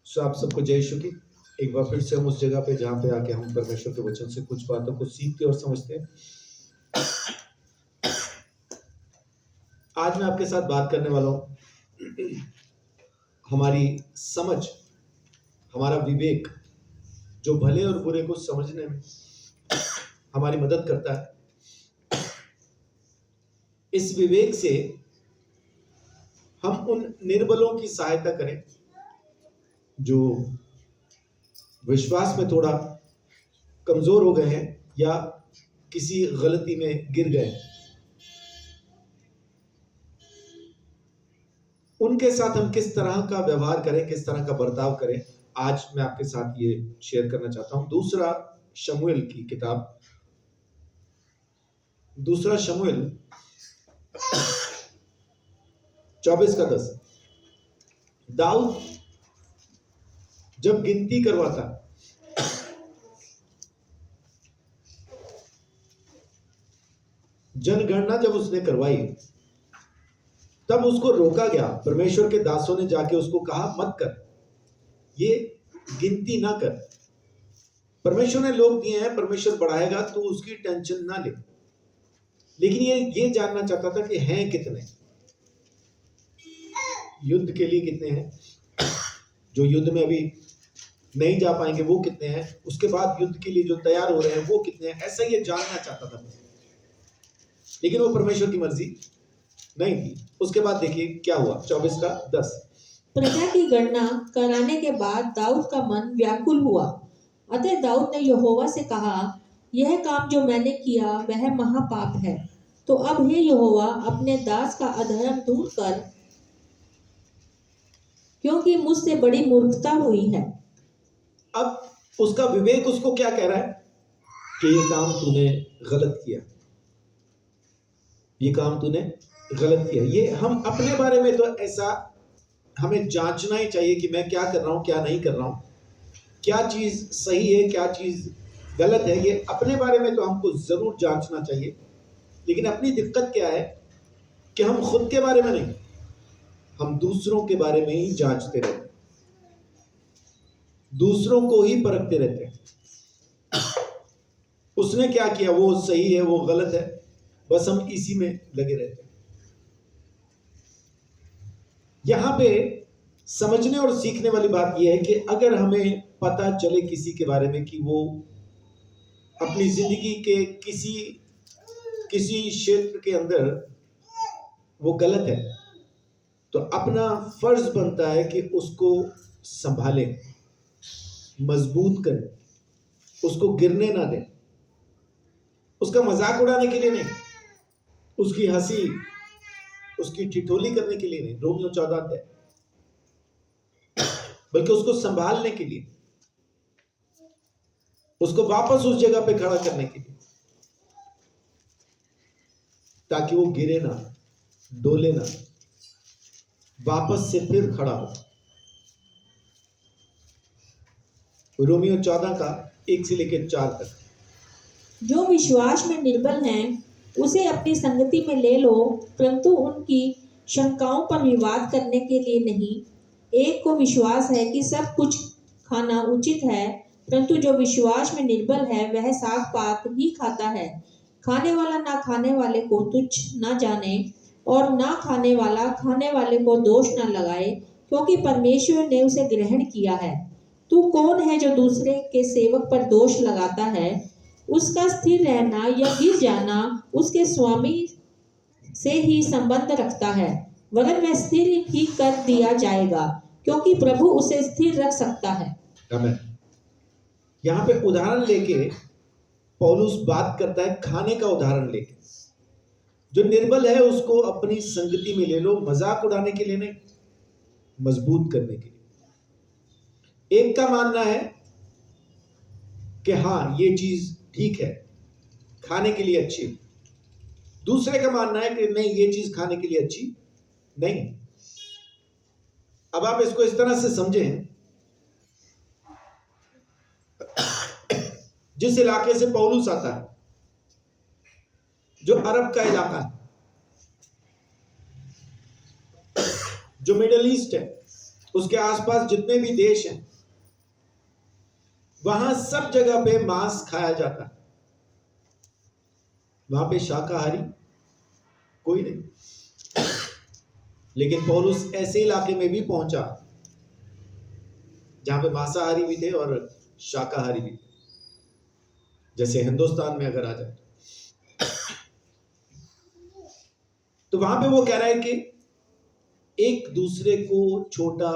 सो आप सबको जय यीशु की। एक बार फिर से हम उस जगह पे जहाँ पे आके हम परमेश्वर के वचन से कुछ बातों को सीखते और समझते हैं। आज मैं आपके साथ बात करने वाला हूँ हमारी समझ, हमारा विवेक जो भले और बुरे को समझने में हमारी मदद करता है। इस विवेक से हम उन निर्बलों की सहायता करें जो विश्वास में थोड़ा कमजोर हो गए हैं या किसी गलती में गिर गए। उनके साथ हम किस तरह का व्यवहार करें, किस तरह का बर्ताव करें, आज मैं आपके साथ ये शेयर करना चाहता हूं। दूसरा शमूएल की किताब, दूसरा शमूएल 24:10। दाऊद जब गिनती करवाता, जनगणना जब उसने करवाई, तब उसको रोका गया। परमेश्वर के दासों ने जाके उसको कहा मत कर, ये गिनती ना कर। परमेश्वर ने लोग दिए हैं, परमेश्वर बढ़ाएगा, तो उसकी टेंशन ना ले। लेकिन ये जानना चाहता था कि हैं कितने, युद्ध के लिए कितने हैं, जो युद्ध में अभी नहीं जा पाएंगे वो कितने हैं, उसके बाद युद्ध के लिए जो तैयार हो रहे हैं वो कितने हैं। ऐसा ये जानना चाहता था, लेकिन वो परमेश्वर की मर्जी नहीं थी। उसके बाद देखिए क्या हुआ, 24:10। प्रजा की गणना कराने के बाद दाऊद का मन व्याकुल हुआ। अतः दाऊद ने यहोवा से कहा, यह काम जो मैंने किया वह महापाप है। तो अब हे यहोवा, अपने दास का अधर्म दूर कर, क्योंकि मुझसे बड़ी मूर्खता हुई है। अब उसका विवेक उसको क्या कह रहा है कि ये काम तूने गलत किया, ये काम तूने गलत किया। ये हम अपने बारे में तो ऐसा हमें जांचना ही चाहिए कि मैं क्या कर रहा हूं, क्या नहीं कर रहा हूं, क्या चीज सही है, क्या चीज गलत है। ये अपने बारे में तो हमको जरूर जांचना चाहिए। लेकिन अपनी दिक्कत क्या है कि हम खुद के बारे में नहीं, हम दूसरों के बारे में ही जांचते रहते हैं, दूसरों को ही परखते रहते हैं। उसने क्या किया, वो सही है, वो गलत है, बस हम इसी में लगे रहते हैं। यहां पे समझने और सीखने वाली बात यह है कि अगर हमें पता चले किसी के बारे में कि वो अपनी जिंदगी के किसी क्षेत्र के अंदर वो गलत है, तो अपना फर्ज बनता है कि उसको संभाले, मजबूत करें, उसको गिरने ना दें। उसका मजाक उड़ाने के लिए नहीं, उसकी हंसी, उसकी ठिठोली करने के लिए नहीं, रोमियो 14 है, बल्कि उसको संभालने के लिए, उसको वापस उस जगह पे खड़ा करने के लिए, ताकि वो गिरे ना, डोले ना, वापस से फिर खड़ा हो। रोमियो 14:1-4 तक। जो विश्वास में निर्बल हैं, उसे अपनी संगति में ले लो, परंतु उनकी शंकाओं पर विवाद करने के लिए नहीं। एक को विश्वास है कि सब कुछ खाना उचित है, परंतु जो विश्वास में निर्बल है वह साग पात ही खाता है। खाने वाला ना खाने वाले को तुच्छ न जाने, और ना खाने वाला खाने वाले को दोष न लगाए, क्योंकि परमेश्वर ने उसे ग्रहण किया है। तू कौन है जो दूसरे के सेवक पर दोष लगाता है? उसका स्थिर रहना या गिर जाना उसके स्वामी से ही संबंध रखता है, वरन वह स्थिर ही कर दिया जाएगा, क्योंकि प्रभु उसे स्थिर रख सकता है। आमीन। यहाँ पे उदाहरण लेके पौलुस बात करता है, खाने का उदाहरण लेके। जो निर्बल है उसको अपनी संगति में ले लो, मजाक उड़ाने के लिए नहीं, मजबूत करने के लिए। एक का मानना है कि हाँ ये चीज ठीक है, खाने के लिए अच्छी है। दूसरे का मानना है कि नहीं, ये चीज खाने के लिए अच्छी नहीं। अब आप इसको इस तरह से समझें, जिस इलाके से पौलुस आता है, जो अरब का इलाका है, जो मिडिल ईस्ट है, उसके आसपास जितने भी देश हैं, वहां सब जगह पे मांस खाया जाता है। वहां पे शाकाहारी कोई नहीं। लेकिन पौलुस ऐसे इलाके में भी पहुंचा जहां पे मांसाहारी भी थे और शाकाहारी भी थे। जैसे हिंदुस्तान में अगर आ जाए तो वहां पे वो कह रहा है कि एक दूसरे को छोटा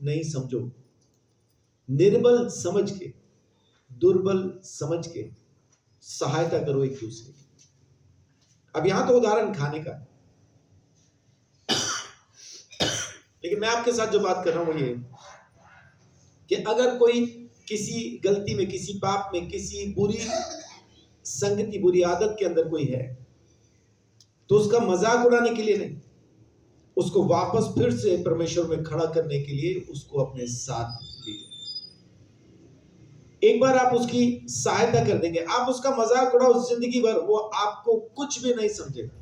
नहीं समझो, निर्बल समझ के, दुर्बल समझ के सहायता करो एक दूसरे की। अब यहां तो उदाहरण खाने का है, लेकिन मैं आपके साथ जो बात कर रहा हूं वो ये कि अगर कोई किसी गलती में, किसी पाप में, किसी बुरी संगति, बुरी आदत के अंदर कोई है, तो उसका मजाक उड़ाने के लिए नहीं, उसको वापस फिर से परमेश्वर में खड़ा करने के लिए उसको अपने साथ लीजिए। एक बार आप उसकी सहायता कर देंगे, आप उसका मजाक उड़ाओ जिंदगी भर, वो आपको कुछ भी नहीं समझेगा।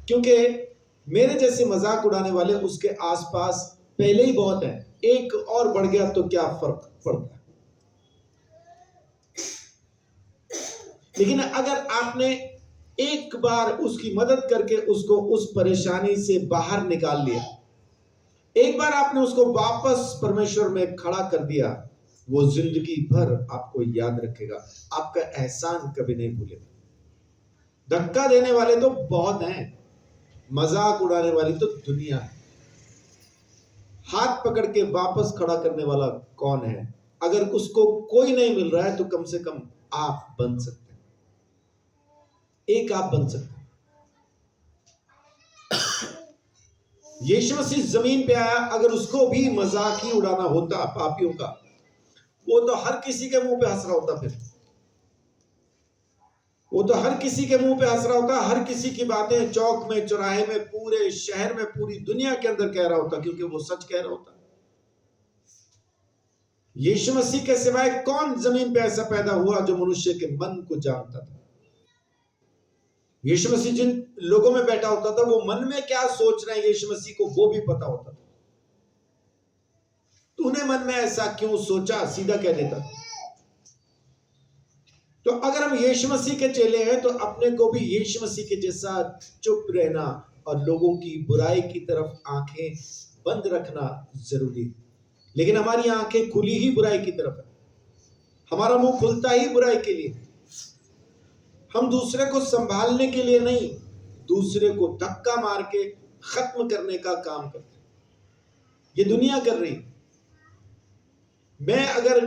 क्योंकि मेरे जैसे मजाक उड़ाने वाले उसके आसपास पहले ही बहुत है, एक और बढ़ गया तो क्या फर्क पड़ता है। लेकिन अगर आपने एक बार उसकी मदद करके उसको उस परेशानी से बाहर निकाल लिया, एक बार आपने उसको वापस परमेश्वर में खड़ा कर दिया, वो जिंदगी भर आपको याद रखेगा, आपका एहसान कभी नहीं भूलेगा। धक्का देने वाले तो बहुत हैं, मजाक उड़ाने वाली तो दुनिया है। हाथ पकड़ के वापस खड़ा करने वाला कौन है? अगर उसको कोई नहीं मिल रहा है तो कम से कम आप बन सकते हैं, एक आप बन सकते हैं। यीशु मसीह जमीन पे आया, अगर उसको भी मजाक ही उड़ाना होता पापियों का, वो तो हर किसी के मुंह पे हंस रहा होता, फिर वो तो हर किसी के मुंह पे हंस रहा होता, हर किसी की बातें चौक में, चौराहे में, पूरे शहर में, पूरी दुनिया के अंदर कह रहा होता, क्योंकि वो सच कह रहा होता। यीशु मसीह के सिवाय कौन जमीन पे ऐसा पैदा हुआ जो मनुष्य के मन को जानता था? यीशु मसीह जिन लोगों में बैठा होता था, वो मन में क्या सोच रहे हैं यीशु मसीह को वो भी पता होता था। तूने मन में ऐसा क्यों सोचा, सीधा कह देता। तो अगर हम यीशु मसीह के चेले हैं तो अपने को भी यीशु मसीह के जैसा चुप रहना और लोगों की बुराई की तरफ आंखें बंद रखना जरूरी है। लेकिन हमारी आंखें खुली ही बुराई की तरफ है, हमारा मुंह खुलता ही बुराई के लिए। हम दूसरे को संभालने के लिए नहीं, दूसरे को धक्का मार के खत्म करने का काम करते हैं। ये दुनिया कर रही है। मैं अगर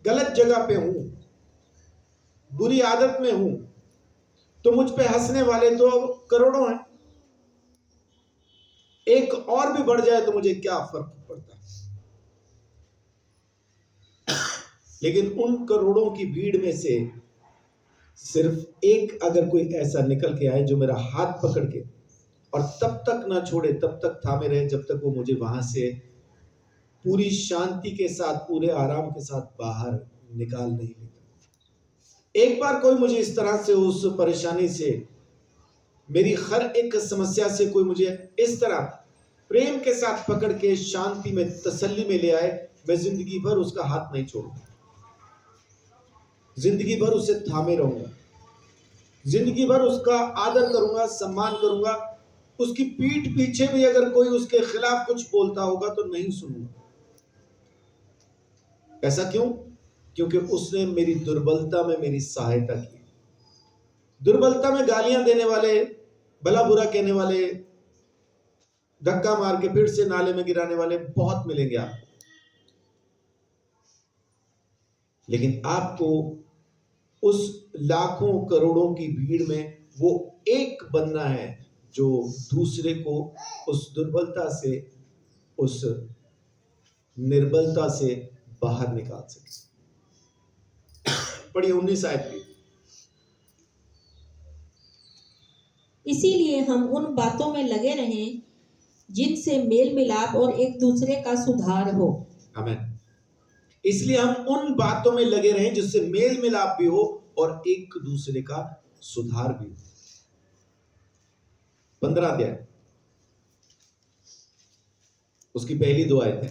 गलत जगह पे हूं, बुरी आदत में हूं, तो मुझ पे हंसने वाले तो करोड़ों हैं। एक और भी बढ़ जाए तो मुझे क्या फर्क पड़ता है। लेकिन उन करोड़ों की भीड़ में से सिर्फ एक अगर कोई ऐसा निकल के आए जो मेरा हाथ पकड़ के और तब तक ना छोड़े, तब तक थामे रहे जब तक वो मुझे वहां से पूरी शांति के साथ, पूरे आराम के साथ बाहर निकाल नहीं लेता। एक बार कोई मुझे इस तरह से, उस परेशानी से, मेरी हर एक समस्या से कोई मुझे इस तरह प्रेम के साथ पकड़ के शांति में, तसल्ली में ले आए, मैं जिंदगी भर उसका हाथ नहीं छोड़ूंगा, जिंदगी भर उसे थामे रहूंगा, जिंदगी भर उसका आदर करूंगा, सम्मान करूंगा। उसकी पीठ पीछे भी अगर कोई उसके खिलाफ कुछ बोलता होगा तो नहीं सुनूंगा। ऐसा क्यों? क्योंकि उसने मेरी दुर्बलता में मेरी सहायता की। दुर्बलता में गालियां देने वाले, भला बुरा कहने वाले, धक्का मार के फिर से नाले में गिराने वाले बहुत मिलेंगे आपको। लेकिन आपको उस लाखों करोड़ों की भीड़ में वो एक बनना है जो दूसरे को उस दुर्बलता से, उस निर्बलता से बाहर निकाल सके। पढ़िए 19 आयत की। इसीलिए हम उन बातों में लगे रहें जिनसे मेल मिलाप और एक दूसरे का सुधार हो। आमीन। इसलिए हम उन बातों में लगे रहें जिससे मेल मिलाप भी हो और एक दूसरे का सुधार भी हो। 15 अध्याय। उसकी पहली 2 आयतें।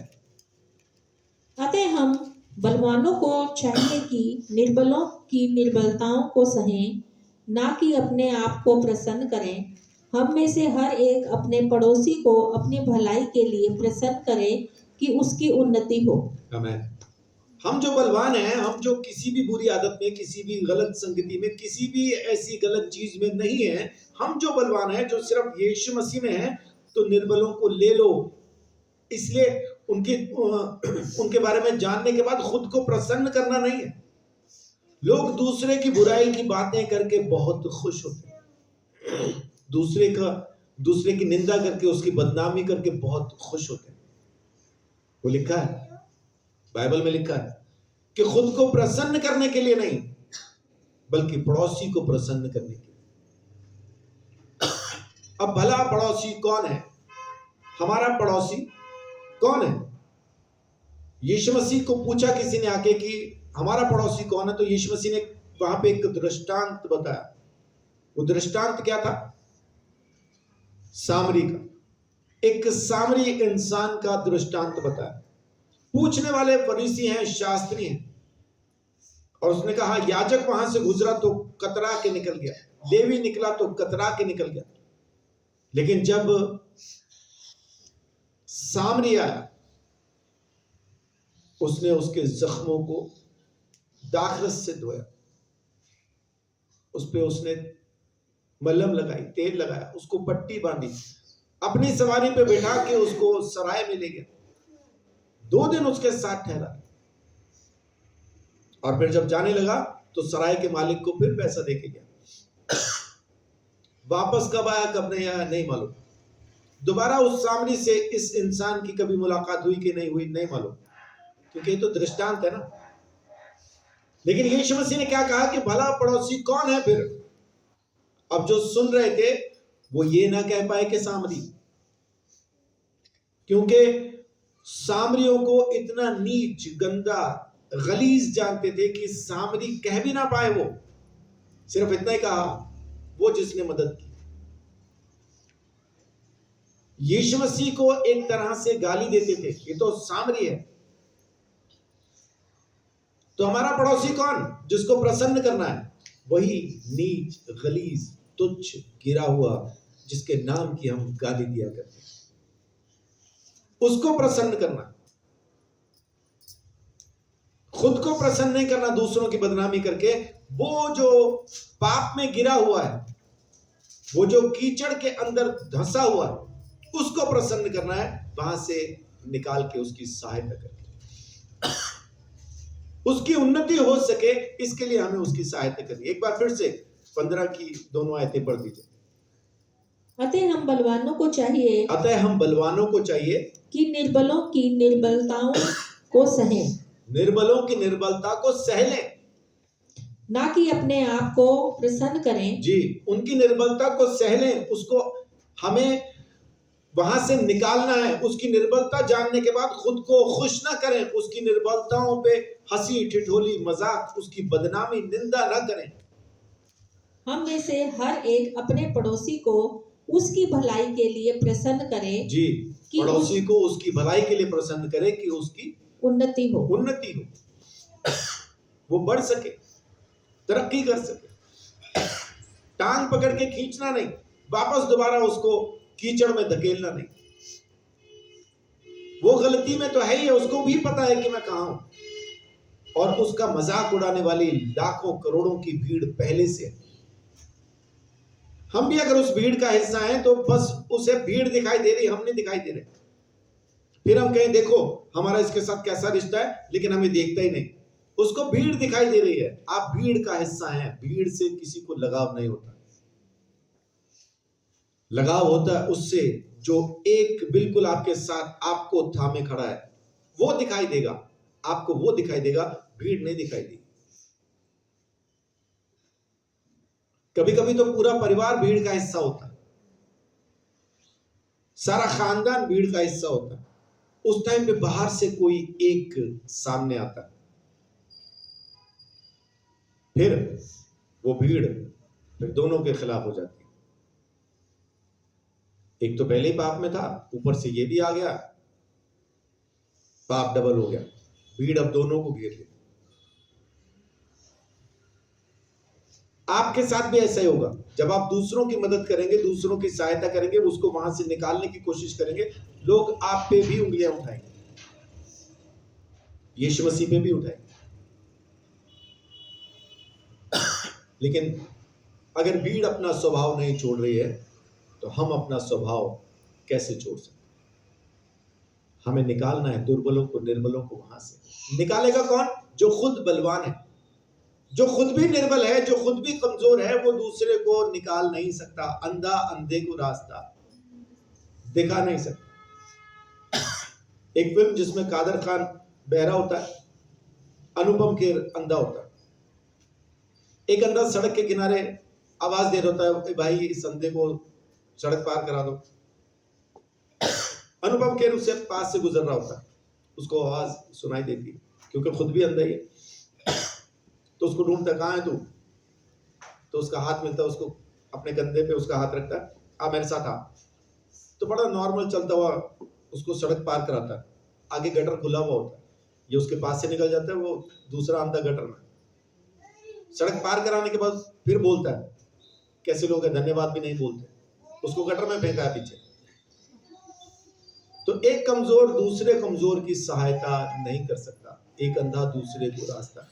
अतः हम बलवानों को चाहिए कि निर्बलों की निर्बलताओं को सहें, ना कि अपने आप को प्रसन्न करें। हम में से हर एक अपने पड़ोसी को अपनी भलाई के लिए प्रसन्न करे कि उसकी उन्नति हो। आमीन। हम जो बलवान हैं, हम जो किसी भी बुरी आदत में, किसी भी गलत संगति में, किसी भी ऐसी गलत चीज में नहीं है, हम जो बलवान हैं, जो सिर्फ यीशु मसीह में हैं, तो निर्बलों को ले लो। इसलिए उनके बारे में जानने के बाद खुद को प्रसन्न करना नहीं है। लोग दूसरे की बुराई की बातें करके बहुत खुश होते हैं, दूसरे की निंदा करके, उसकी बदनामी करके बहुत खुश होते हैं। वो लिखा है, बाइबल में लिखा है कि खुद को प्रसन्न करने के लिए नहीं, बल्कि पड़ोसी को प्रसन्न करने के लिए। अब भला पड़ोसी कौन है? हमारा पड़ोसी कौन है? यीशु मसीह को पूछा किसी ने आके कि हमारा पड़ोसी कौन है, तो यीशु मसीह ने वहां पे एक दृष्टांत बताया। वो दृष्टांत क्या था? सामरी का। एक सामरी इंसान का दृष्टांत बताया। पूछने वाले फरीसी हैं, शास्त्री हैं, और उसने कहा याजक वहां से गुजरा तो कतरा के निकल गया, लेवी निकला तो कतरा के निकल गया, लेकिन जब सामरी आया, उसने उसके जख्मों को दाखरस से धोया, उस पे उसने मलहम लगाई, तेल लगाया, उसको पट्टी बांधी, अपनी सवारी पे बैठा के उसको सराय में ले गया, 2 दिन उसके साथ ठहरा, और फिर जब जाने लगा तो सराय के मालिक को फिर पैसा देके गया। वापस कब आया कब नहीं आया नहीं मालूम। दोबारा उस सामरी से इस इंसान की कभी मुलाकात हुई कि नहीं हुई नहीं मालूम, क्योंकि ये तो दृष्टांत है ना। लेकिन यीशु मसीह ने क्या कहा कि भला पड़ोसी कौन है फिर? अब जो सुन रहे थे वो ये ना कह पाए कि सामरी, क्योंकि सामरियों को इतना नीच, गंदा, गलीज जानते थे कि सामरी कह भी ना पाए। वो सिर्फ इतना ही कहा, वो जिसने मदद की। यीशु मसीह को एक तरह से गाली देते थे, ये तो सामरी है। तो हमारा पड़ोसी कौन? जिसको प्रसन्न करना है, वही नीच, गलीज, तुच्छ, गिरा हुआ, जिसके नाम की हम गाली दिया करते हैं, उसको प्रसन्न करना। खुद को प्रसन्न नहीं करना दूसरों की बदनामी करके। वो जो पाप में गिरा हुआ है, वो जो कीचड़ के अंदर धंसा हुआ है, उसको प्रसन्न करना है, वहां से निकाल के उसकी सहायता करके उसकी उन्नति हो सके, इसके लिए हमें उसकी सहायता करनी। एक बार फिर से 15 की दोनों आयतें पढ़ दीजिए। अतः हम बलवानों को चाहिए कि निर्बलों की निर्बलताओं को सहें, निर्बलों की निर्बलता को सह लें, ना कि अपने आप को प्रसन्न करें। जी, उनकी निर्बलता को सह लें। उसको हमें वहां से निकालना है। उसकी निर्बलता जानने के बाद खुद को खुश ना करें, उसकी निर्बलताओं पे हंसी ठिठोली मजाक, उसकी बदनामी निंदा ना करें। हम में से हर एक अपने पड़ोसी को उसकी भलाई के लिए प्रसन्न करे जी, पड़ोसी को उसकी भलाई के लिए प्रसन्न करे कि उसकी उन्नति हो, वो बढ़ सके, तरक्की कर सके। टांग पकड़ के खींचना नहीं, वापस दोबारा उसको कीचड़ में धकेलना नहीं। वो गलती में तो है ही है, उसको भी पता है कि मैं कहां हूं, और उसका मजाक उड़ाने वाली लाखों करोड़ों की भीड़ पहले से है। हम भी अगर उस भीड़ का हिस्सा हैं तो बस उसे भीड़ दिखाई दे रही, हम नहीं दिखाई दे रहे। फिर हम कहें देखो हमारा इसके साथ कैसा रिश्ता है, लेकिन हमें देखता ही नहीं। उसको भीड़ दिखाई दे रही है। आप भीड़ का हिस्सा हैं। भीड़ से किसी को लगाव नहीं होता। लगाव होता है उससे जो एक बिल्कुल आपके साथ आपको थामे खड़ा है। वो दिखाई देगा आपको, वो दिखाई देगा, भीड़ नहीं दिखाई देगी। कभी कभी तो पूरा परिवार भीड़ का हिस्सा होता है, सारा खानदान भीड़ का हिस्सा होता है। उस टाइम पे बाहर से कोई एक सामने आता है, फिर वो भीड़ फिर दोनों के खिलाफ हो जाती है। एक तो पहले ही पाप में था, ऊपर से ये भी आ गया, पाप डबल हो गया, भीड़ अब दोनों को घेर ले। आपके साथ भी ऐसा ही होगा। जब आप दूसरों की मदद करेंगे, दूसरों की सहायता करेंगे, उसको वहां से निकालने की कोशिश करेंगे, लोग आप पे भी उंगलियां उठाएंगे, यीशु मसीह पे भी उठाएंगे। लेकिन अगर भीड़ अपना स्वभाव नहीं छोड़ रही है तो हम अपना स्वभाव कैसे छोड़ सकते? हमें निकालना है दुर्बलों को, निर्बलों को वहां से। निकालेगा कौन? जो खुद बलवान है, जो खुद भी निर्बल है, जो खुद भी कमजोर है, वो दूसरे को निकाल नहीं सकता। अंधा अंधे को रास्ता दिखा नहीं सकता। एक फिल्म जिसमें कादर खान बहरा होता है, अनुपम खेर अंधा होता है। एक अंधा सड़क के किनारे आवाज दे रहा होता है, भाई इस अंधे को सड़क पार करा दो। अनुपम खेर उससे पास से गुजर रहा होता है, उसको आवाज सुनाई देती है क्योंकि खुद भी अंधा ही है। तो उसको ढूंढता, कहाँ है तू? तो उसका हाथ मिलता है, उसको अपने कंधे पे उसका हाथ रखता है, आ मेरे साथ आ। तो बड़ा नॉर्मल चलता हुआ उसको सड़क पार कराता है। आगे गटर खुला हुआ होता है, ये उसके पास से निकल जाता है, वो दूसरा अंधा गटर में। सड़क पार कराने के बाद फिर बोलता है, कैसे लोग हैं, धन्यवाद भी नहीं बोलते, उसको गटर में फेंका है पीछे। तो एक कमजोर दूसरे कमजोर की सहायता नहीं कर सकता, एक अंधा दूसरे को रास्ता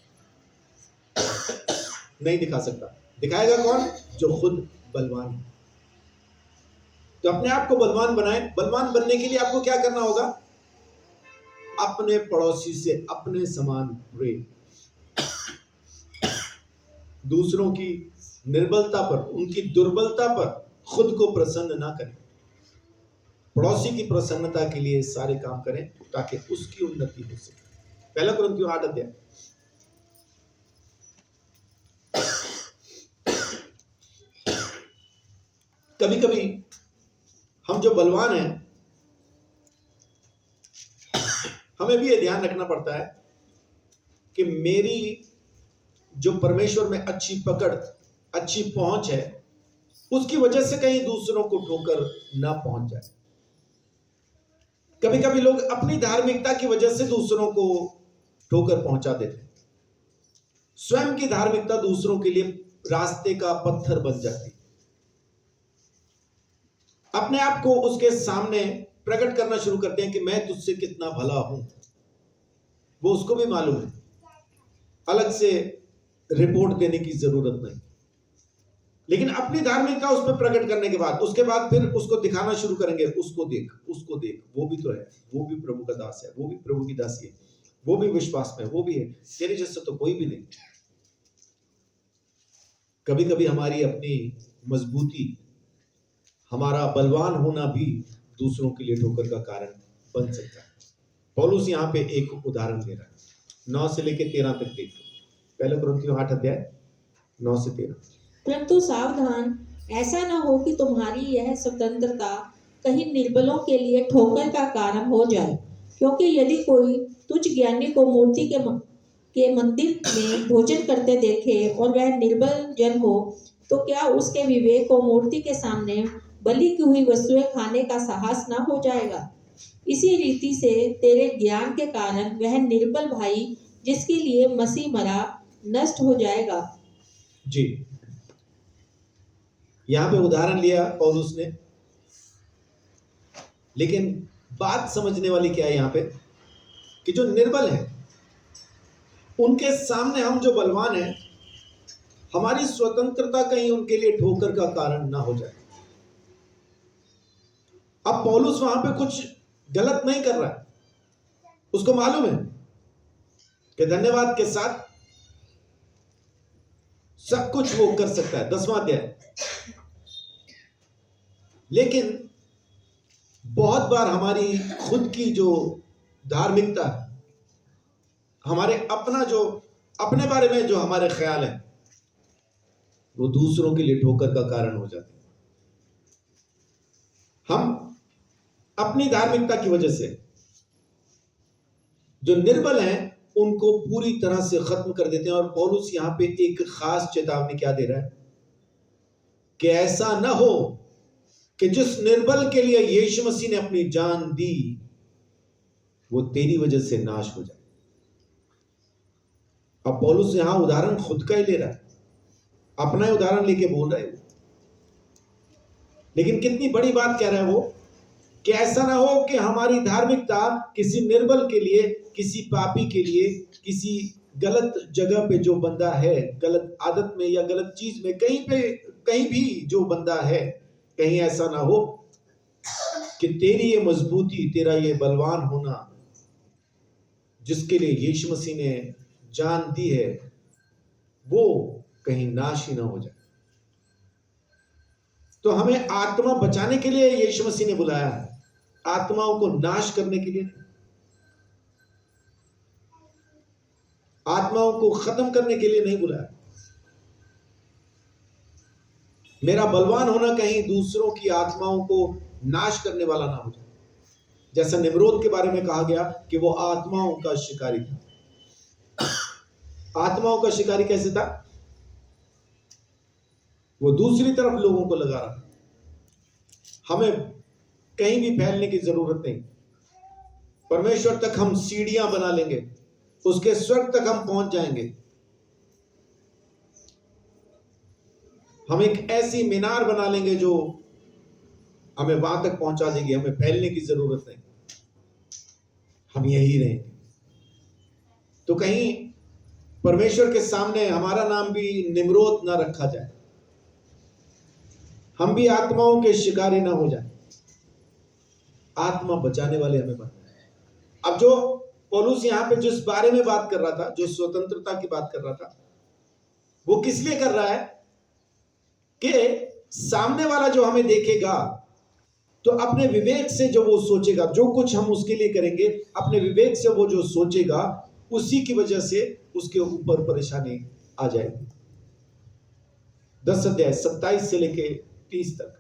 नहीं दिखा सकता। दिखाएगा कौन? जो खुद बलवान है। तो अपने आप को बलवान बनाएं। बलवान बनने के लिए आपको क्या करना होगा? अपने पड़ोसी से अपने समान प्रेम, दूसरों की निर्बलता पर, उनकी दुर्बलता पर खुद को प्रसन्न ना करें। पड़ोसी की प्रसन्नता के लिए सारे काम करें ताकि उसकी उन्नति हो सके। पहला कुरिन्थियों 8 अध्याय। कभी कभी हम जो बलवान हैं, हमें भी ये ध्यान रखना पड़ता है कि मेरी जो परमेश्वर में अच्छी पकड़, अच्छी पहुंच है, उसकी वजह से कहीं दूसरों को ठोकर ना पहुंच जाए। कभी कभी लोग अपनी धार्मिकता की वजह से दूसरों को ठोकर पहुंचा देते हैं। स्वयं की धार्मिकता दूसरों के लिए रास्ते का पत्थर बन जाती है। अपने आप को उसके सामने प्रकट करना शुरू करते हैं कि मैं तुझसे कितना भला हूं। वो उसको भी मालूम है, अलग से रिपोर्ट देने की जरूरत नहीं। लेकिन अपनी धार्मिकता उस पर प्रकट करने के बाद, उसके बाद फिर उसको दिखाना शुरू करेंगे, उसको देख, उसको देख, वो भी तो है, वो भी प्रभु का दास है, वो भी प्रभु की दासी है, वो भी विश्वास में, वो भी है, तेरे जैसा तो कोई भी नहीं। कभी कभी हमारी अपनी मजबूती, हमारा बलवान होना भी दूसरों के लिए ठोकर का कारण बन सकता है। पौलुस यहाँ पे एक उदाहरण दे रहा है, 9 से लेकर 13 तक देखो। पहले कुरिन्थियों 8 अध्याय 9 से 13। परंतु सावधान, ऐसा न हो कि तुम्हारी यह स्वतंत्रता कहीं निर्बलों के लिए ठोकर का कारण हो जाए। क्योंकि यदि कोई तुच्छ ज्ञानी को मूर्ति के मंदिर में भोजन करते देखे और वह निर्बल जन हो, तो क्या उसके विवेक को मूर्ति के सामने बलि की हुई वस्तुएं खाने का साहस न हो जाएगा? इसी रीति से तेरे ज्ञान के कारण वह निर्बल भाई जिसके लिए मसीह मरा नष्ट हो जाएगा। जी, यहां पे उदाहरण लिया पौलुस ने, लेकिन बात समझने वाली क्या है यहां पे, कि जो निर्बल है उनके सामने हम जो बलवान हैं, हमारी स्वतंत्रता कहीं उनके लिए ठोकर का कारण ना हो जाए। अब पौलुस वहां पे कुछ गलत नहीं कर रहा है, उसको मालूम है कि धन्यवाद के साथ सब कुछ वो कर सकता है, 10वां अध्याय। लेकिन बहुत बार हमारी खुद की जो धार्मिकता है, हमारे अपना जो अपने बारे में जो हमारे ख्याल है, वो दूसरों के लिए ठोकर का कारण हो जाते हैं। हम अपनी धार्मिकता की वजह से जो निर्बल हैं उनको पूरी तरह से खत्म कर देते हैं। और पौलुस यहां पे एक खास चेतावनी क्या दे रहा है कि ऐसा ना हो कि जिस निर्बल के लिए यीशु मसीह ने अपनी जान दी, वो तेरी वजह से नाश हो जाए। अब पौलुस यहां उदाहरण खुद का ही ले रहा है, अपना ही उदाहरण लेके बोल रहा है, लेकिन कितनी बड़ी बात कह रहा है वो, कि ऐसा ना हो कि हमारी धार्मिकता किसी निर्बल के लिए, किसी पापी के लिए, किसी गलत जगह पे जो बंदा है, गलत आदत में या गलत चीज में, कहीं भी जो बंदा है, कहीं ऐसा ना हो कि तेरी ये मजबूती, तेरा ये बलवान होना जिसके लिए यीशु मसीह ने जान दी है, वो कहीं नाश ही ना हो जाए। तो हमें आत्मा बचाने के लिए यीशु मसीह ने बुलाया है, आत्माओं को नाश करने के लिए नहीं, आत्माओं को खत्म करने के लिए नहीं बुलाया। मेरा बलवान होना कहीं दूसरों की आत्माओं को नाश करने वाला ना हो जाए। जैसा निम्रोद के बारे में कहा गया कि वो आत्माओं का शिकारी था। आत्माओं का शिकारी कैसे था? वो दूसरी तरफ लोगों को लगा रहा था। हमें कहीं भी फैलने की जरूरत नहीं, परमेश्वर तक हम सीढ़ियां बना लेंगे, उसके स्वर्ग तक हम पहुंच जाएंगे। हम एक ऐसी मीनार बना लेंगे जो हमें वहां तक पहुंचा देगी, हमें फैलने की जरूरत नहीं, हम यही रहेंगे। तो कहीं परमेश्वर के सामने हमारा नाम भी निम्रोद ना रखा जाए, हम भी आत्माओं के शिकारी ना हो जाए, आत्मा बचाने वाले हमें बनना है। अब जो पौलुस यहां पे जिस बारे में बात कर रहा था, जो स्वतंत्रता की बात कर रहा था, वो किस लिए कर रहा है? कि सामने वाला जो हमें देखेगा तो अपने विवेक से जो वो सोचेगा, जो कुछ हम उसके लिए करेंगे, अपने विवेक से वो जो सोचेगा, उसी की वजह से उसके ऊपर परेशानी आ जाएगी। 10 अध्याय 27 से लेके 30 तक।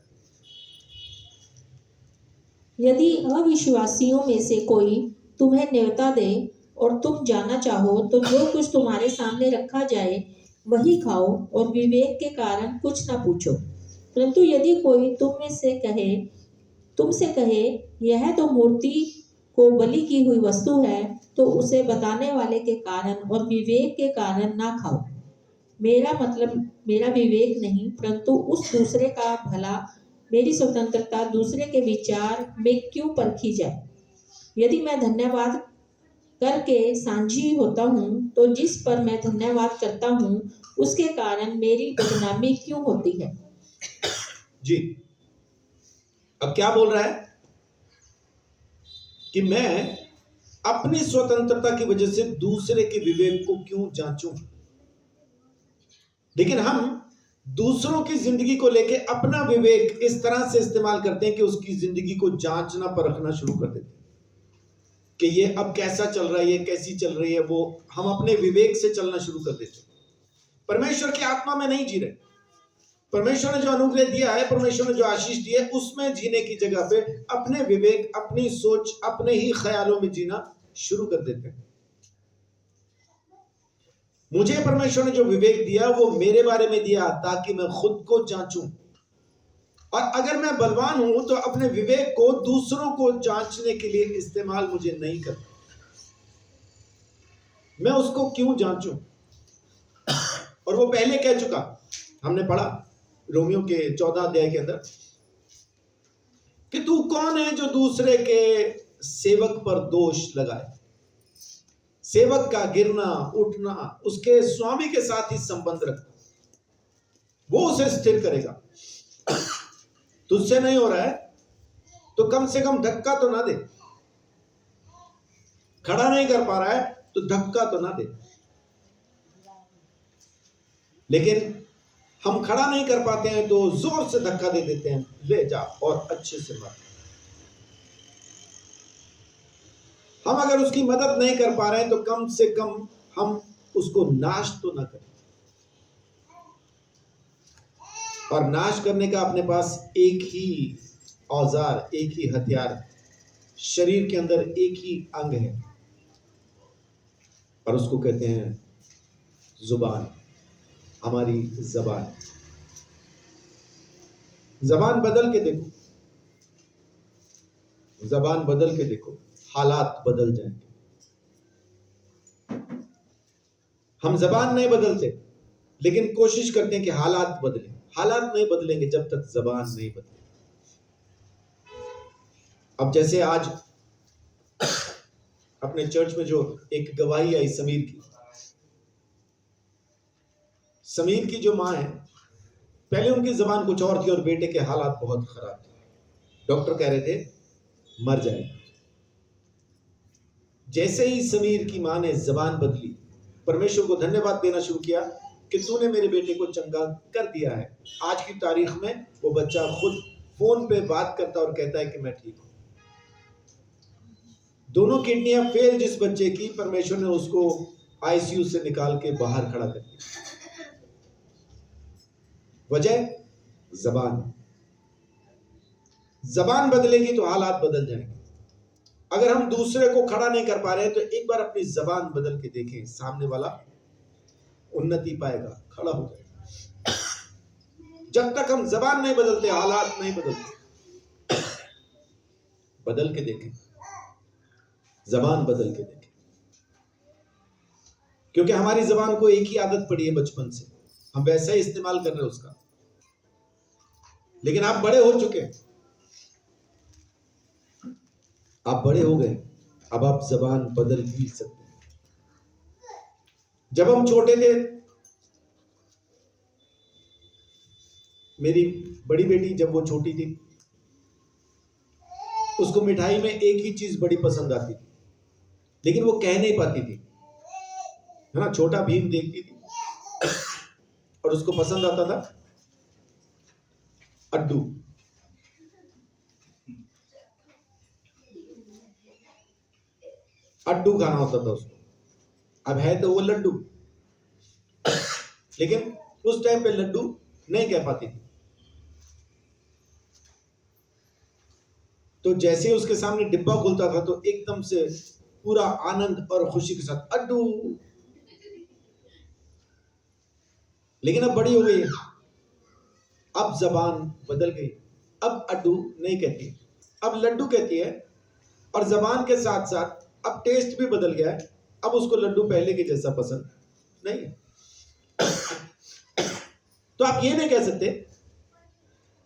यदि अविश्वासियों में से कोई तुम्हें न्योता दे और तुम जाना चाहो तो जो कुछ तुम्हारे सामने रखा जाए वही खाओ और विवेक के कारण कुछ ना पूछो। परंतु यदि कोई तुमसे कहे यह तो मूर्ति को बलि की हुई वस्तु है, तो उसे बताने वाले के कारण और विवेक के कारण ना खाओ। मेरा मतलब मेरा विवेक नहीं, परंतु उस दूसरे का भला, मेरी स्वतंत्रता दूसरे के विचार में क्यों परखी जाए। यदि मैं धन्यवाद करके सांझी होता हूँ, तो जिस पर मैं धन्यवाद करता हूँ उसके कारण मेरी बदनामी क्यों होती है। जी, अब क्या बोल रहा है कि मैं अपनी स्वतंत्रता की वजह से दूसरे के विवेक को क्यों जांचूं। लेकिन हम दूसरों की जिंदगी को लेके अपना विवेक इस तरह से इस्तेमाल करते हैं कि उसकी जिंदगी को जांचना परखना शुरू कर देते हैं कि ये अब कैसा चल रहा है, ये कैसी चल रही है, वो हम अपने विवेक से चलना शुरू कर देते हैं। परमेश्वर की आत्मा में नहीं जी रहे। परमेश्वर ने जो अनुग्रह दिया है, परमेश्वर ने जो आशीष दी है, उसमें जीने की जगह पे अपने विवेक, अपनी सोच, अपने ही ख्यालों में जीना शुरू कर देते हैं। मुझे परमेश्वर ने जो विवेक दिया वो मेरे बारे में दिया ताकि मैं खुद को जांचूं, और अगर मैं बलवान हूं तो अपने विवेक को दूसरों को जांचने के लिए इस्तेमाल मुझे नहीं करना। मैं उसको क्यों जांचूं? और वो पहले कह चुका, हमने पढ़ा रोमियो के 14 अध्याय के अंदर कि तू कौन है जो दूसरे के सेवक पर दोष लगाए। सेवक का गिरना उठना उसके स्वामी के साथ ही संबंध रखता, वो उसे स्थिर करेगा। तुझसे नहीं हो रहा है तो कम से कम धक्का तो ना दे। खड़ा नहीं कर पा रहा है तो धक्का तो ना दे। लेकिन हम खड़ा नहीं कर पाते हैं तो जोर से धक्का दे देते हैं, ले जा और अच्छे से मार। हम अगर उसकी मदद नहीं कर पा रहे हैं तो कम से कम हम उसको नाश तो ना करें। और नाश करने का अपने पास एक ही औजार, एक ही हथियार, शरीर के अंदर एक ही अंग है, और उसको कहते हैं जुबान। हमारी जबान। जबान बदल के देखो, जबान बदल के देखो। हालात बदल जाएंगे। हम जबान नहीं बदलते, लेकिन कोशिश करते हैं कि हालात बदलें। हालात नहीं बदलेंगे जब तक जबान नहीं बदले। अब जैसे आज अपने चर्च में जो एक गवाही आई समीर की जो माँ है, पहले उनकी जबान कुछ और थी और बेटे के हालात बहुत खराब थे। डॉक्टर कह रहे थे मर जाएगा। जैसे ही समीर की माँ ने जबान बदली, परमेश्वर को धन्यवाद देना शुरू किया कि तूने मेरे बेटे को चंगा कर दिया है। आज की तारीख में वो बच्चा खुद फोन पे बात करता और कहता है कि मैं ठीक हूं। दोनों किडनियां फेल जिस बच्चे की, परमेश्वर ने उसको आईसीयू से निकाल के बाहर खड़ा कर दिया। वजह जबान बदलेगी तो हालात बदल जाएंगे। अगर हम दूसरे को खड़ा नहीं कर पा रहे हैं तो एक बार अपनी जबान बदल के देखें, सामने वाला उन्नति पाएगा, खड़ा हो जाएगा। जब तक हम जबान नहीं बदलते, हालात नहीं बदलते। बदल के देखें, जबान बदल के देखें, क्योंकि हमारी जबान को एक ही आदत पड़ी है बचपन से, हम वैसा ही इस्तेमाल कर रहे हैं उसका। लेकिन आप बड़े हो चुके हैं, आप बड़े हो गए, अब आप जबान बदल भी सकते हैं। जब हम छोटे थे, मेरी बड़ी बेटी जब वो छोटी थी, उसको मिठाई में एक ही चीज बड़ी पसंद आती थी, लेकिन वो कह नहीं पाती थी, है ना। छोटा भीम देखती थी और उसको पसंद आता था अड्डू। अड्डू खाना होता था उसको। अब है तो वो लड्डू, लेकिन उस टाइम पे लड्डू नहीं कह पाती थी। तो जैसे ही उसके सामने डिब्बा खुलता था तो एकदम से पूरा आनंद और खुशी के साथ अड्डू। लेकिन अब बड़ी हो गई है, अब जबान बदल गई, अब अड्डू नहीं कहती, अब लड्डू कहती है। और जबान के साथ साथ अब टेस्ट भी बदल गया है, अब उसको लड्डू पहले के जैसा पसंद नहीं है। तो आप ये नहीं कह सकते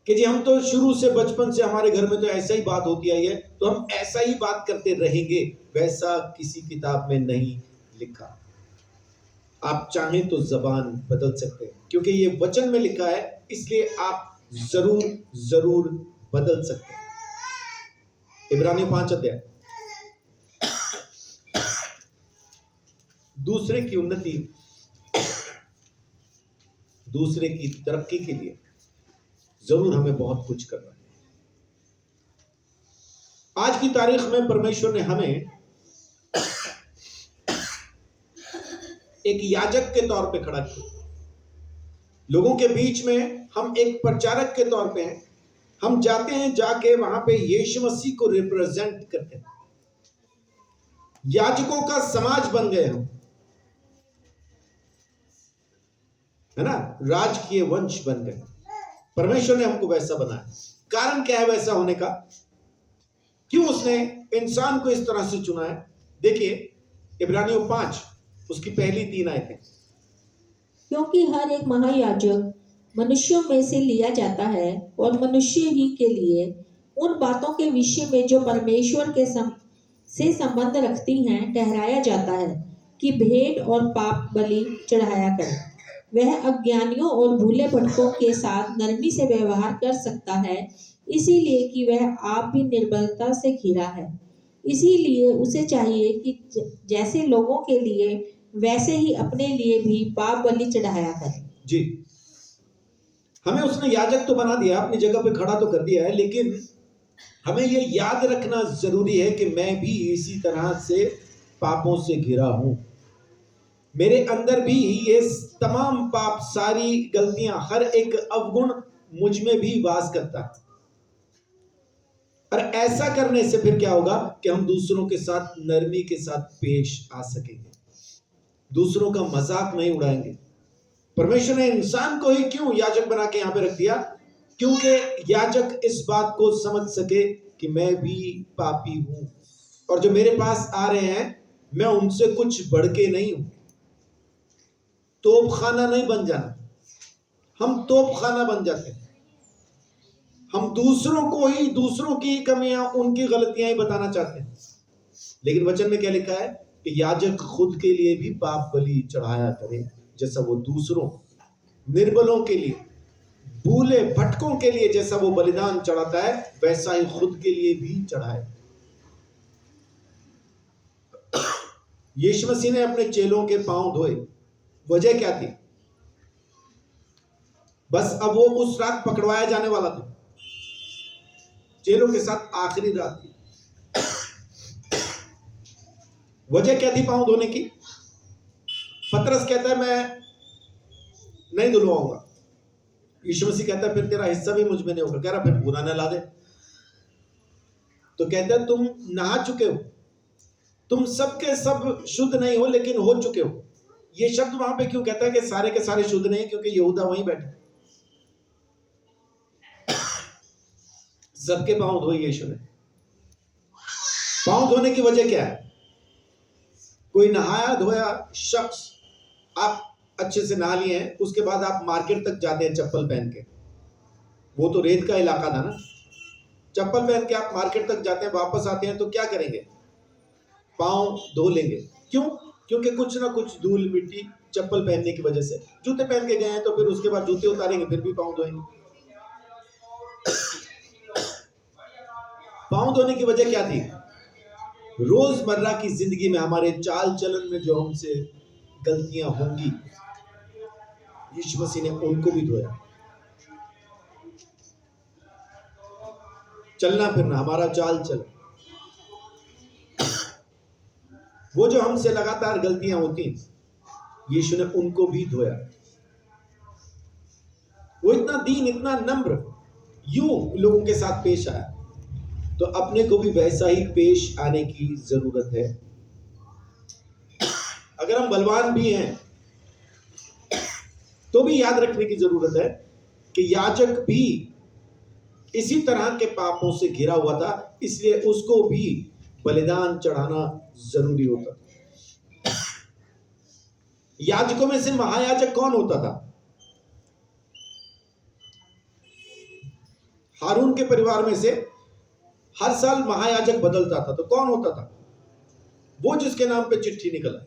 कि जी हम तो शुरू से, बचपन से हमारे घर में तो ऐसा ही बात होती आई है, तो हम ऐसा ही बात करते रहेंगे। वैसा किसी किताब में नहीं लिखा। आप चाहें तो जबान बदल सकते हैं, क्योंकि ये वचन में लिखा है, इसलिए आप जरूर बदल सकते हैं। इब्रानियों 5 अध्याय। दूसरे की उन्नति, दूसरे की तरक्की के लिए जरूर हमें बहुत कुछ करना है। आज की तारीख में परमेश्वर ने हमें एक याजक के तौर पे खड़ा किया। लोगों के बीच में हम एक प्रचारक के तौर पे हैं। हम जाते हैं, जाके वहां पे यीशु मसीह को रिप्रेजेंट करते हैं। याजकों का समाज बन गए हम, है ना। राजकीय वंश बन गए। परमेश्वर ने हमको वैसा बनाया। कारण क्या है वैसा होने का? क्यों उसने इंसान को इस तरह से चुना है? देखिए इब्रानियों 5 उसकी पहली 3 आयतें। क्योंकि हर एक महायाजक मनुष्यों में से लिया जाता है और मनुष्य ही के लिए उन बातों के विषय में जो परमेश्वर के से संबंध रखती हैं ठहराया जाता है कि भेंट और पाप बलि चढ़ाया करे। वह अज्ञानियों और भूले भटकों के साथ नरमी से व्यवहार कर सकता है, इसीलिए कि वह आप भी निर्बलता से घिरा है। इसीलिए उसे चाहिए कि जैसे लोगों के लिए वैसे ही अपने लिए भी पाप बलि चढ़ाया करे। जी, हमें उसने याजक तो बना दिया, अपनी जगह पे खड़ा तो कर दिया है, लेकिन हमें ये याद रखना जरूरी है कि मैं भी इसी तरह से पापों से घिरा हूं। मेरे अंदर भी ये तमाम पाप, सारी गलतियां, हर एक अवगुण मुझ में भी वास करता है। और ऐसा करने से फिर क्या होगा कि हम दूसरों के साथ नरमी के साथ पेश आ सकेंगे, दूसरों का मजाक नहीं उड़ाएंगे। परमेश्वर ने इंसान को ही क्यों याजक बना के यहां पे रख दिया? क्योंकि याजक इस बात को समझ सके कि मैं भी पापी हूं, और जो मेरे पास आ रहे हैं मैं उनसे कुछ बढ़ के नहीं हूं। तोप खाना नहीं बन जाना, हम तोप खाना बन जाते हैं। हम दूसरों की कमियां, उनकी गलतियां ही बताना चाहते हैं। लेकिन वचन में क्या लिखा है कि याजक खुद के लिए भी पाप बलि चढ़ाया करे, जैसा वो दूसरों, निर्बलों के लिए, भूले भटकों के लिए जैसा वो बलिदान चढ़ाता है, वैसा ही खुद के लिए भी चढ़ाए। यीशु मसीह ने अपने चेलों के पांव धोए, वजह क्या थी? बस अब वो उस रात पकड़वाया जाने वाला था, चेलों के साथ आखिरी रात थी। वजह क्या थी पांव धोने की? पतरस कहता है मैं नहीं धुलवाऊंगा। यीशु मसीह कहता है फिर तेरा हिस्सा भी मुझ में नहीं होगा। कह रहा फिर बुरा न ला दे। तो कहता है तुम नहा चुके हो, तुम सबके सब शुद्ध नहीं हो लेकिन हो चुके हो। ये शब्द वहां पे क्यों कहता है कि सारे के सारे शुद्ध नहीं? क्योंकि यहूदा वहीं बैठे, सबके पांव धोए यीशु ने। पांव धोने की वजह क्या है? कोई नहाया धोया शख्स, आप अच्छे से नहा लिए हैं, उसके बाद आप मार्केट तक जाते हैं चप्पल पहन के, वो तो रेत का इलाका था ना, चप्पल पहन के आप मार्केट तक जाते हैं, वापस आते हैं तो क्या करेंगे? पांव धो लेंगे। क्यों? क्योंकि कुछ ना कुछ धूल मिट्टी चप्पल पहनने की वजह से, जूते पहन के गए हैं तो फिर उसके बाद जूते उतारेंगे फिर भी पांव धोएंगे। पांव धोने की वजह क्या थी? रोजमर्रा की जिंदगी में हमारे चाल चलन में जो हमसे गलतियां होंगी, यीशु मसीह ने उनको भी धोया। चलना फिरना, हमारा चाल चलन, वो जो हमसे लगातार गलतियां होती, यीशु ने उनको भी धोया। वो इतना दीन, इतना नम्र, यूं लोगों के साथ पेश आया, तो अपने को भी वैसा ही पेश आने की जरूरत है। अगर हम बलवान भी हैं तो भी याद रखने की जरूरत है कि याजक भी इसी तरह के पापों से घिरा हुआ था, इसलिए उसको भी बलिदान चढ़ाना जरूरी होता। याजकों में से महायाजक कौन होता था? हारून के परिवार में से हर साल महायाजक बदलता था, तो कौन होता था? वो जिसके नाम पे चिट्ठी निकल आई,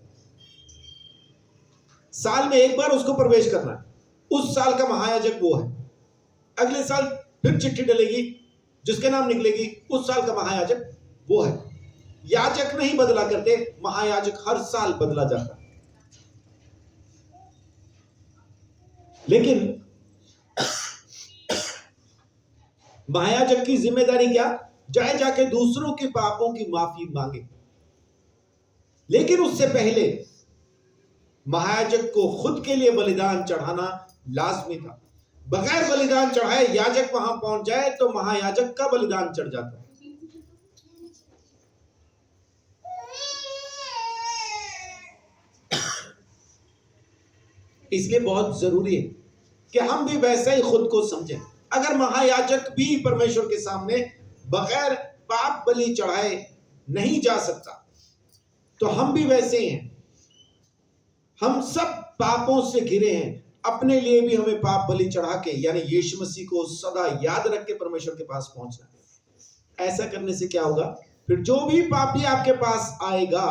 साल में एक बार उसको प्रवेश करना है, उस साल का महायाजक वो है। अगले साल फिर चिट्ठी डलेगी, जिसके नाम निकलेगी उस साल का महायाजक वो है। याजक नहीं बदला करते, महायाजक हर साल बदला जाता। लेकिन महायाजक की जिम्मेदारी क्या? जाए जाके दूसरों के पापों की माफी मांगे। लेकिन उससे पहले महायाजक को खुद के लिए बलिदान चढ़ाना लाजमी था। बगैर बलिदान चढ़ाए याजक वहां पहुंच जाए तो महायाजक का बलिदान चढ़ जाता। इसलिए बहुत जरूरी है कि हम भी वैसा ही खुद को समझें। अगर महायाजक भी परमेश्वर के सामने बगैर पाप बलि चढ़ाए नहीं जा सकता, तो हम भी वैसे हैं। हम सब पापों से घिरे हैं, अपने लिए भी हमें पाप बलि चढ़ा के, यानी यीशु मसीह को सदा याद रख के परमेश्वर के पास पहुंचना है। ऐसा करने से क्या होगा? फिर जो भी पापी आपके पास आएगा,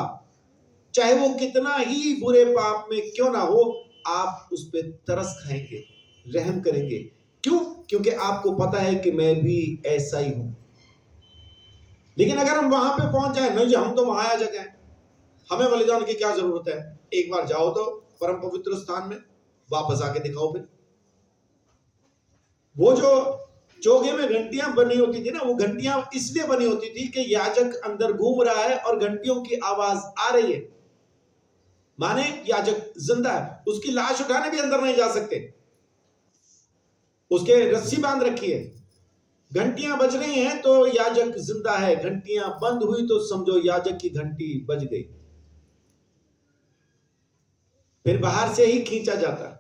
चाहे वो कितना ही बुरे पाप में क्यों ना हो, आप उस पर तरस खाएंगे, रहम करेंगे। क्यों? क्योंकि आपको पता है कि मैं भी ऐसा ही हूं। लेकिन अगर हम वहां पे पहुंच जाए, नहीं जी हम तो महायाजक हैं, हमें बलिदान की क्या जरूरत है, एक बार जाओ तो परम पवित्र स्थान में, वापस आके दिखाओ। फिर वो जो चोगे में घंटियां बनी होती थी ना, वो घंटियां इसलिए बनी होती थी कि याजक अंदर घूम रहा है और घंटियों की आवाज आ रही है, माने याजक जिंदा है। उसकी लाश उठाने भी अंदर नहीं जा सकते, उसके रस्सी बांध रखी है। घंटियां बज रही हैं तो याजक जिंदा है, घंटियां बंद हुई तो समझो याजक की घंटी बज गई। फिर बाहर से ही खींचा जाता।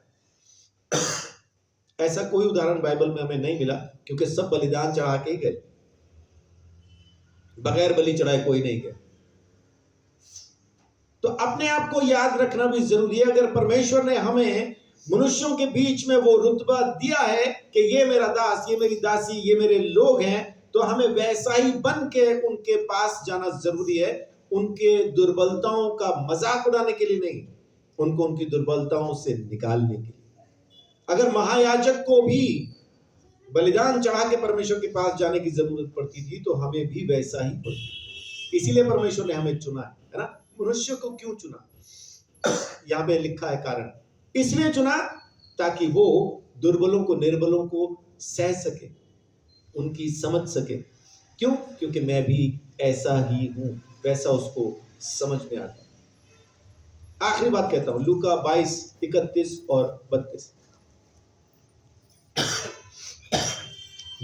ऐसा कोई उदाहरण बाइबल में हमें नहीं मिला, क्योंकि सब बलिदान चढ़ा के ही गए, बगैर बलि चढ़ाए कोई नहीं गए। तो अपने आप को याद रखना भी जरूरी है। अगर परमेश्वर ने हमें मनुष्यों के बीच में वो रुतबा दिया है कि ये मेरा दास, ये मेरी दासी, ये मेरे लोग हैं, तो हमें वैसा ही बन के उनके पास जाना जरूरी है। उनके दुर्बलताओं का मजाक उड़ाने के लिए नहीं, उनको उनकी दुर्बलताओं से निकालने के लिए। अगर महायाजक को भी बलिदान चढ़ा के परमेश्वर के पास जाने की जरूरत पड़ती थी, तो हमें भी वैसा ही पड़ती। इसीलिए परमेश्वर ने हमें चुना है ना। मनुष्य को क्यों चुना? यहां पे लिखा है कारण, इसलिए चुना ताकि वो दुर्बलों को, निर्बलों को सह सके, उनकी समझ सके। क्यों? क्योंकि मैं भी ऐसा ही हूं, वैसा उसको समझ में आता है। आखिरी बात कहता हूं, लूका 22:31 और 32।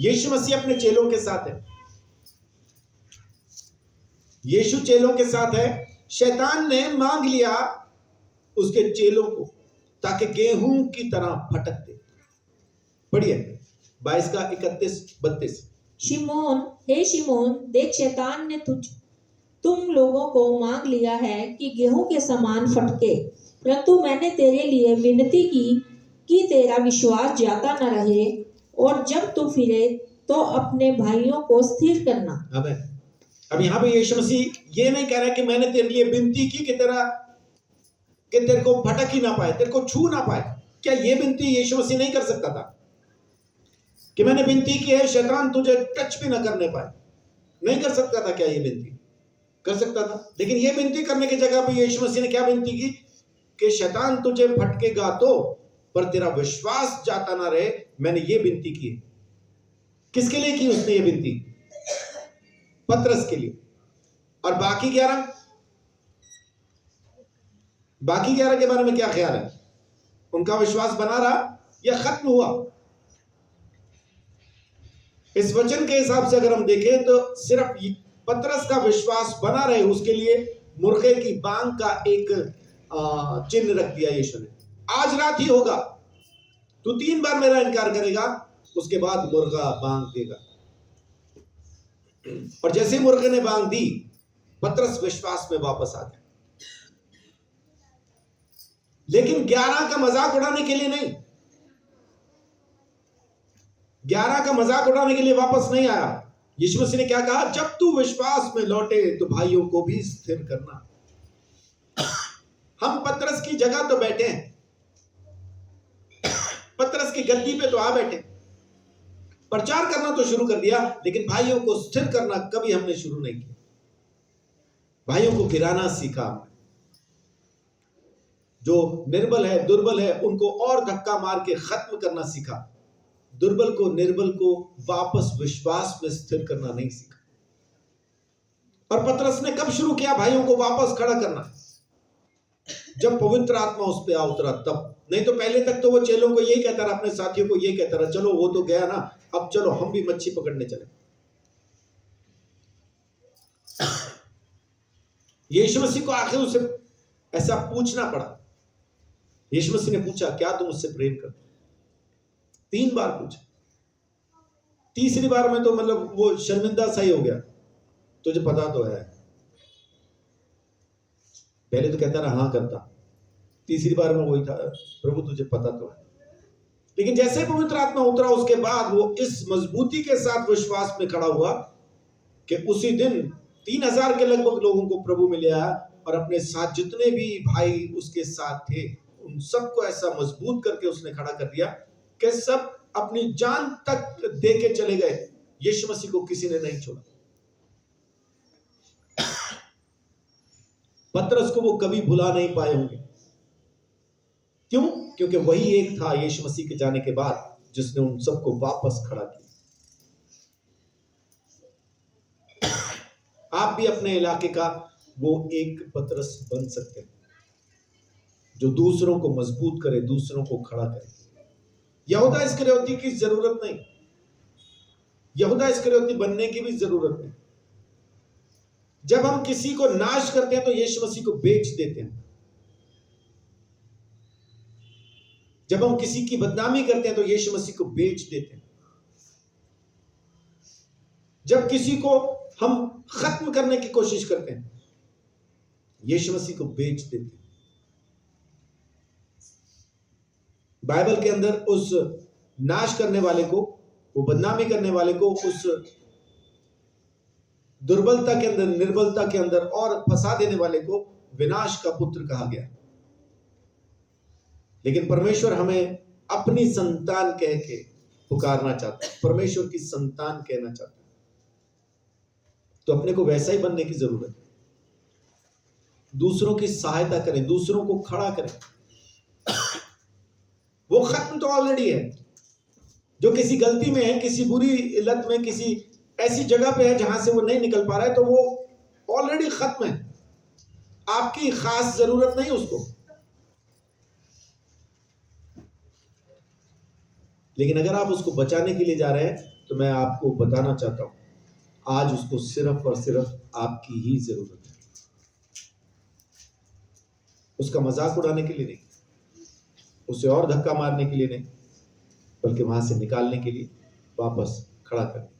यीशु मसीह अपने चेलों के साथ है। यीशु चेलों के साथ है। शैतान ने मांग लिया उसके चेलों को ताकि गेहूं की तरह फटक दे। पढ़िए 22 का 31-32। शिमोन, हे शिमोन, देख शैतान ने तुम लोगों को मांग लिया है कि गेहूं के समान फटके, परंतु मैंने तेरे लिए विनती की कि तेरा विश्वास जाता न रहे, और जब तू फिरे तो अपने भाइयों को स्थिर करना। आमीन। अब यहां पे यीशु मसीह ये नहीं कह रहा कि मैंने तेरे लिए विनती की कि तेरे को फटक ही ना पाए, तेरे को छू ना पाए। क्या ये विनती यीशु मसीह नहीं कर सकता था कि मैंने विनती की है शैतान तुझे टच भी ना करने पाए? नहीं कर सकता था क्या? ये विनती कर सकता था। लेकिन ये विनती करने की जगह पे यीशु मसीह ने क्या विनती की कि शैतान तुझे फटकेगा तो, पर तेरा विश्वास जाता ना रहे। मैंने ये विनती की। किसके लिए की उसने ये विनती? पतरस के लिए। और बाकी 11 के बारे में क्या ख्याल है? उनका विश्वास बना रहा या खत्म हुआ? इस वचन के हिसाब से अगर हम देखें तो सिर्फ पतरस का विश्वास बना रहे, उसके लिए मुर्गे की बांग का एक चिन्ह रख दिया यीशु ने। आज रात ही होगा, तू 3 बार मेरा इनकार करेगा, उसके बाद मुर्गा बांग देगा। और जैसे मुर्गे ने बांग दी, पतरस विश्वास में वापस आ गया। लेकिन 11 का मजाक उड़ाने के लिए नहीं, 11 का मजाक उड़ाने के लिए वापस नहीं आया। यीशु मसीह ने क्या कहा? जब तू विश्वास में लौटे तो भाइयों को भी स्थिर करना। हम पतरस की जगह तो बैठे हैं, पतरस की गद्दी पे तो आ बैठे, प्रचार करना तो शुरू कर दिया, लेकिन भाइयों को स्थिर करना कभी हमने शुरू नहीं किया। भाइयों को गिराना सीखा हमने। जो निर्बल है, दुर्बल है, उनको और धक्का मार के खत्म करना सीखा। दुर्बल को, निर्बल को वापस विश्वास में स्थिर करना नहीं सीखा। और पतरस ने कब शुरू किया भाइयों को वापस खड़ा करना? जब पवित्र आत्मा उस पे आ उतरा तब। नहीं तो पहले तक तो वो चेलों को यही कहता रहा, अपने साथियों को यही कहता रहा, चलो वो तो गया ना, अब चलो हम भी मच्छी पकड़ने चले। यीशु मसीह को आखिर उसे ऐसा पूछना पड़ा। यीशु मसीह ने पूछा, क्या तुम उससे प्रेम करते? 3 बार पूछा। तीसरी बार में तो मतलब वो शर्मिंदा सा ही हो गया, तुझे पता तो है। पहले तो कहता रहा हाँ करता, तीसरी बार में वही था, प्रभु तुझे पता तो है। लेकिन जैसे पवित्र आत्मा उतरा, उसके बाद वो इस मजबूती के साथ विश्वास में खड़ा हुआ कि उसी दिन 3000 के लगभग लोगों को प्रभु में ले आया, और अपने साथ जितने भी भाई उसके साथ थे उन सबको ऐसा मजबूत करके उसने खड़ा कर दिया कि सब अपनी जान तक दे के चले गए। यीशु मसीह को किसी ने नहीं छोड़ा। पतरस को वो कभी भुला नहीं पाए होंगे। क्यों? क्योंकि वही एक था यीशु मसीह के जाने के बाद जिसने उन सबको वापस खड़ा किया। आप भी अपने इलाके का वो एक पतरस बन सकते हैं जो दूसरों को मजबूत करे, दूसरों को खड़ा करे। यहूदा इस्करियोती की जरूरत नहीं, यहूदा इस्करियोती बनने की भी जरूरत नहीं। जब हम किसी को नाश करते हैं तो यीशु मसीह को बेच देते हैं। जब हम किसी की बदनामी करते हैं तो यीशु मसीह को बेच देते हैं। जब किसी को हम खत्म करने की कोशिश करते हैं, यीशु मसीह को बेच देते। बाइबल के अंदर उस नाश करने वाले को, वो बदनामी करने वाले को उस दुर्बलता के अंदर, निर्बलता के अंदर और फंसा देने वाले को विनाश का पुत्र कहा गया। लेकिन परमेश्वर हमें अपनी संतान कह के पुकारना चाहता है, परमेश्वर की संतान कहना चाहता है। तो अपने को वैसा ही बनने की जरूरत है। दूसरों की सहायता करें, दूसरों को खड़ा करें। वो खत्म तो ऑलरेडी है। जो किसी गलती में है, किसी बुरी लत में, किसी ऐसी जगह पे है जहां से वो नहीं निकल पा रहा है, तो वो ऑलरेडी खत्म है। आपकी खास जरूरत नहीं उसको। लेकिन अगर आप उसको बचाने के लिए जा रहे हैं, तो मैं आपको बताना चाहता हूं, आज उसको सिर्फ और सिर्फ आपकी ही जरूरत है। उसका मजाक उड़ाने के लिए नहीं, उसे और धक्का मारने के लिए नहीं, बल्कि वहां से निकालने के लिए, वापस खड़ा करने।